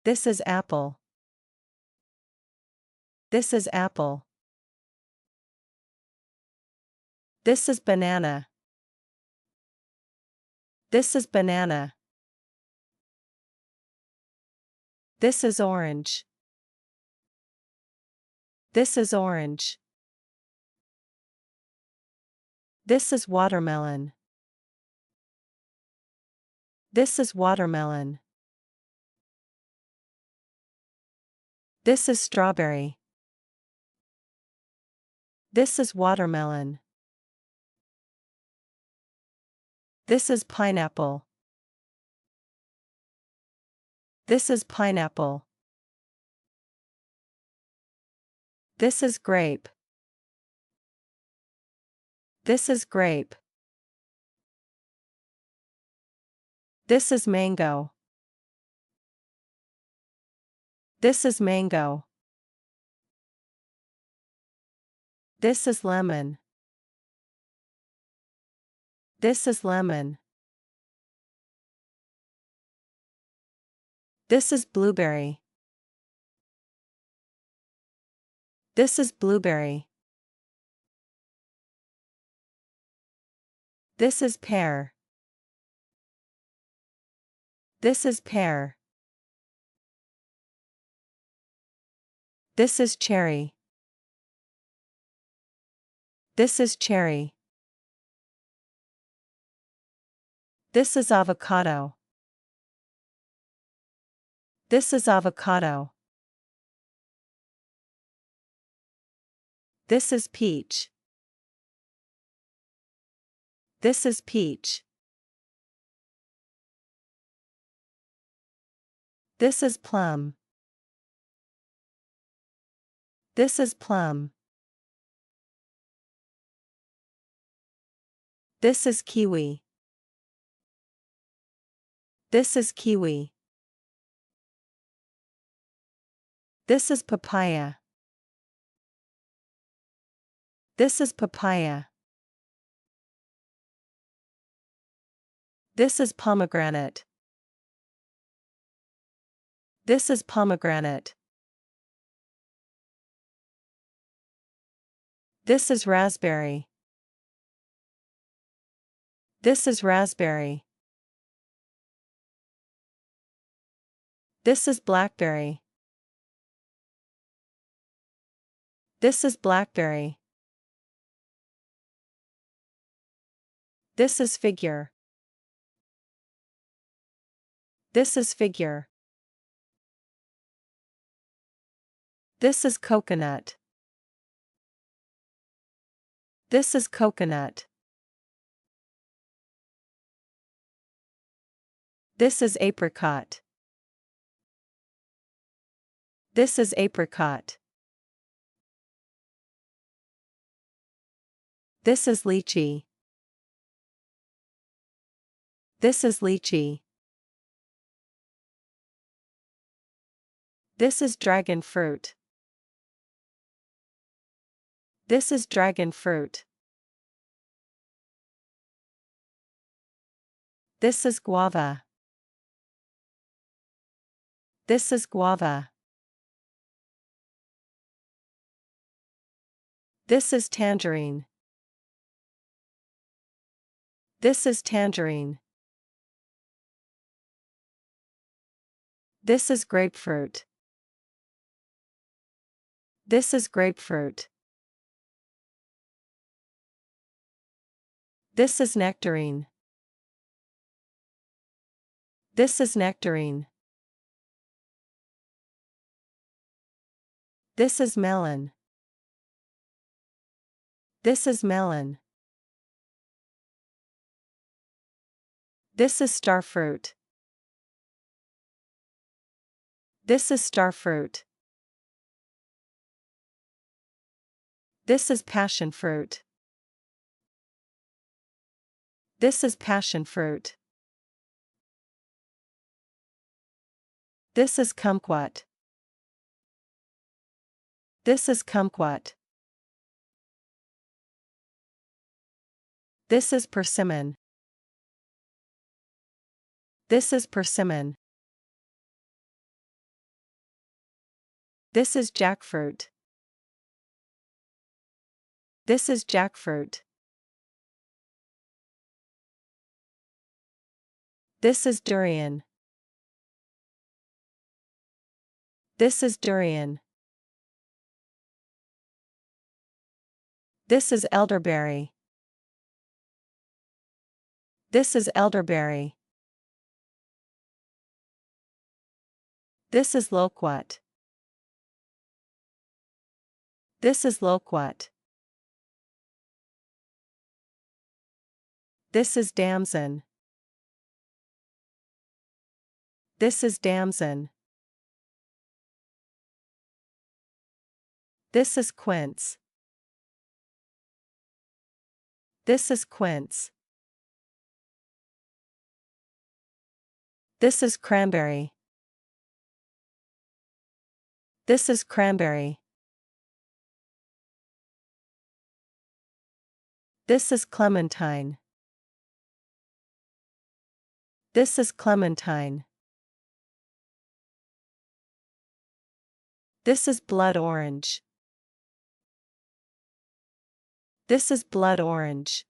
This is apple. This is apple. This is banana. This is banana. This is orange. This is orange. This is watermelon. This is watermelon. This is strawberry. This is watermelon. This is pineapple. This is pineapple. This is grape. This is grape. This is mango. This is mango. This is lemon. This is lemon. This is blueberry. This is blueberry. This is pear. This is pear. This is cherry. This is cherry. This is avocado. This is avocado. This is peach. This is peach. This is plum. This is plum. This is kiwi. This is kiwi. This is papaya. This is papaya. This is pomegranate. This is pomegranate. This is raspberry. This is raspberry. This is blackberry. This is blackberry. This is figure. This is figure. This is coconut. This is coconut. This is apricot. This is apricot. This is lychee. This is lychee. This is dragon fruit. This is dragon fruit. This is guava. This is guava. This is tangerine. This is tangerine. This is grapefruit. This is grapefruit. This is nectarine. This is nectarine. This is melon. This is melon. This is starfruit. This is starfruit. This is passion fruit. This is passion fruit. This is kumquat. This is kumquat. This is persimmon. This is persimmon. This is jackfruit. This is jackfruit. This is durian. This is durian. This is elderberry. This is elderberry. This is loquat. This is loquat. This is damson. This is damson. This is quince. This is quince. This is cranberry. This is cranberry. This is clementine. This is clementine. This is blood orange. This is blood orange.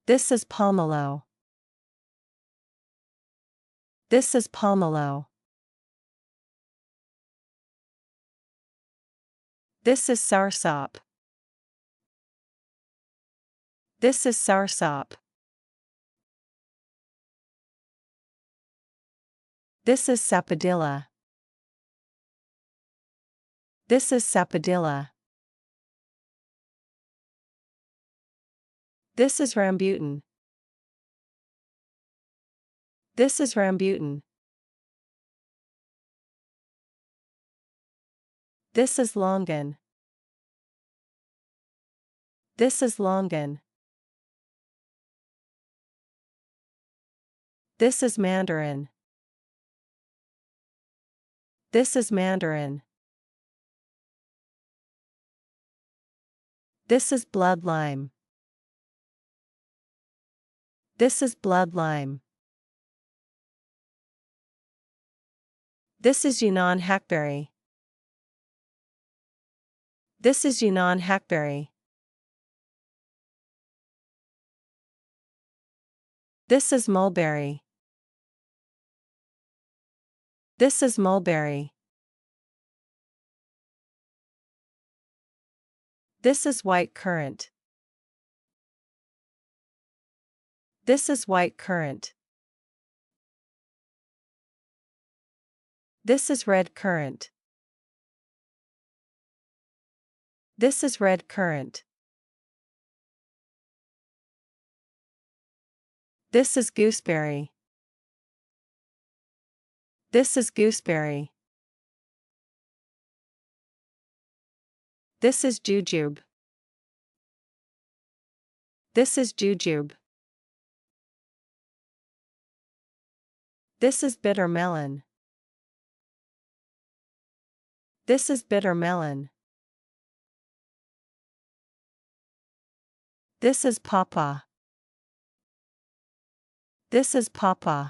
This is pomelo. This is pomelo. This is soursop. This is soursop. This is sapodilla. This is sapodilla. This is rambutan. This is rambutan. This is longan. This is longan. This is mandarin. This is mandarin. This is blood lime. This is blood lime. This is Yunnan hackberry. This is Yunnan hackberry. This is mulberry. This is mulberry. This is white currant. This is white currant. This is red currant. This is red currant. This is gooseberry. This is gooseberry. This is jujube. This is jujube. This is bitter melon. This is bitter melon. This is pawpaw. This is pawpaw.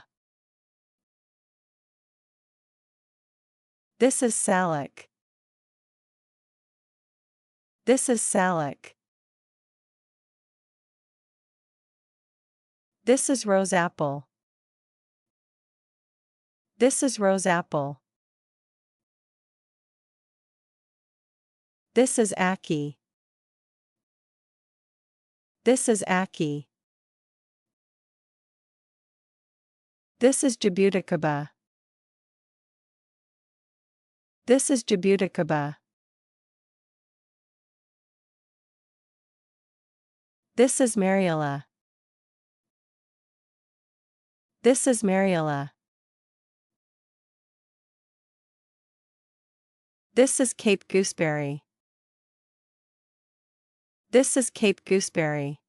This is salic. This is salic. This is rose apple. This is rose apple. This is ackee. This is ackee. This is jabuticaba. This is jabuticaba. This is mariella. This is mariella. This is Cape gooseberry. This is Cape gooseberry.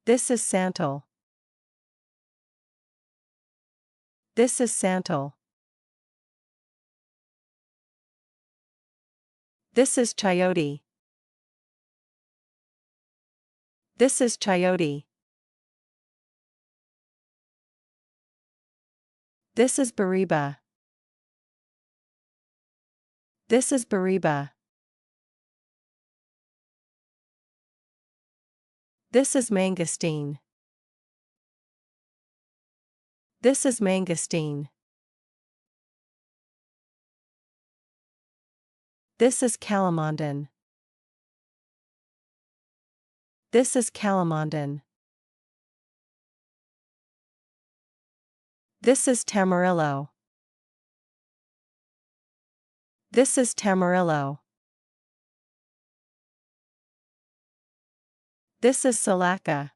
This is santal. This is santal. This is chayote. This is chayote. This is Bariba. This is Bariba. This is mangosteen. This is mangosteen. This is calamondin. This is calamondin. This is tamarillo. This is tamarillo. This is Sulaca.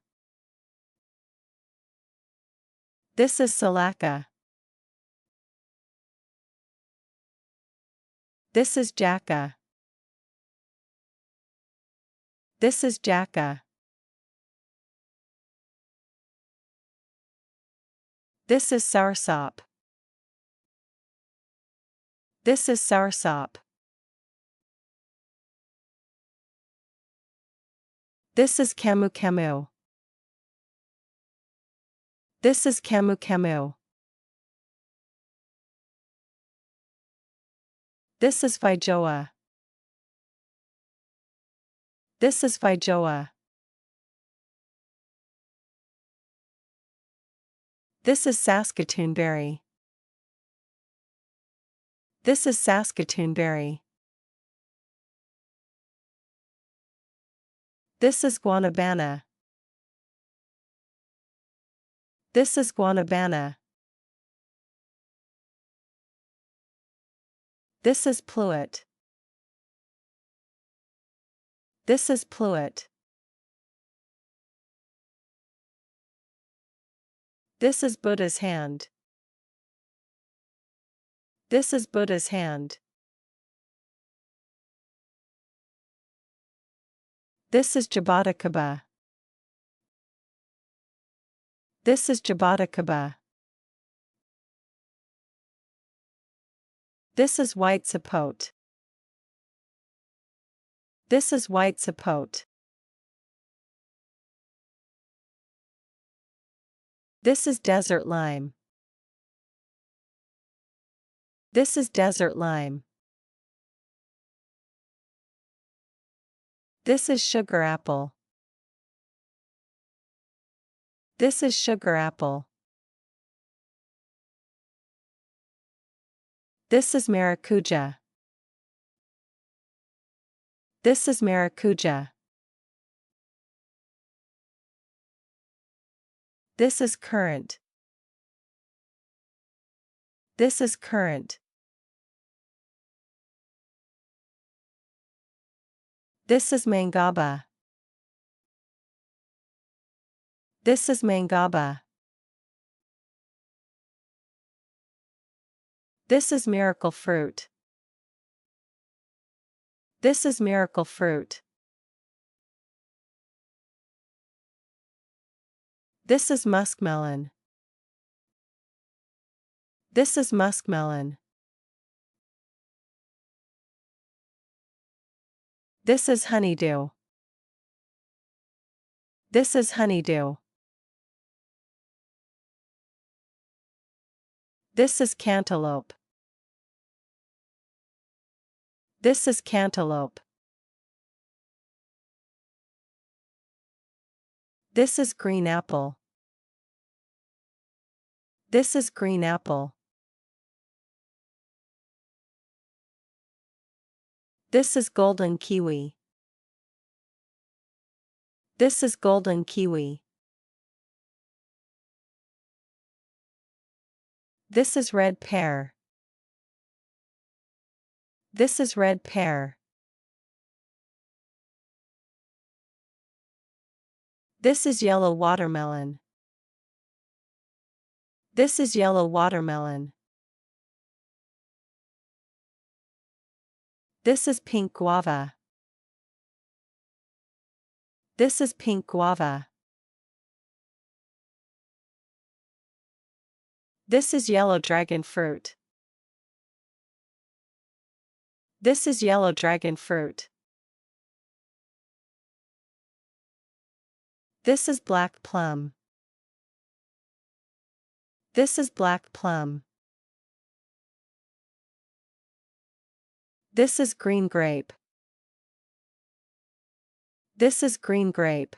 This is Sulaca. This is Jaca. This is Jaca. This is soursop. This is soursop. This is camu camu. This is camu camu. This is feijoa. This is feijoa. This is Saskatoon berry. This is Saskatoon berry. This is guanabana. This is guanabana. This is pluet. This is pluet. This is Buddha's hand. This is Buddha's hand. This is jaboticaba. This is jaboticaba. This is white sapote. This is white sapote. This is desert lime. This is desert lime. This is sugar apple. This is sugar apple. This is maracuja. This is maracuja. This is currant. This is currant. This is mangaba. This is mangaba. This is miracle fruit. This is miracle fruit. This is muskmelon. This is muskmelon. This is honeydew. This is honeydew. This is cantaloupe. This is cantaloupe. This is green apple. This is green apple. This is golden kiwi. This is golden kiwi. This is red pear. This is red pear. This is yellow watermelon. This is yellow watermelon. This is pink guava. This is pink guava. This is yellow dragon fruit. This is yellow dragon fruit. This is black plum. This is black plum. This is green grape. This is green grape.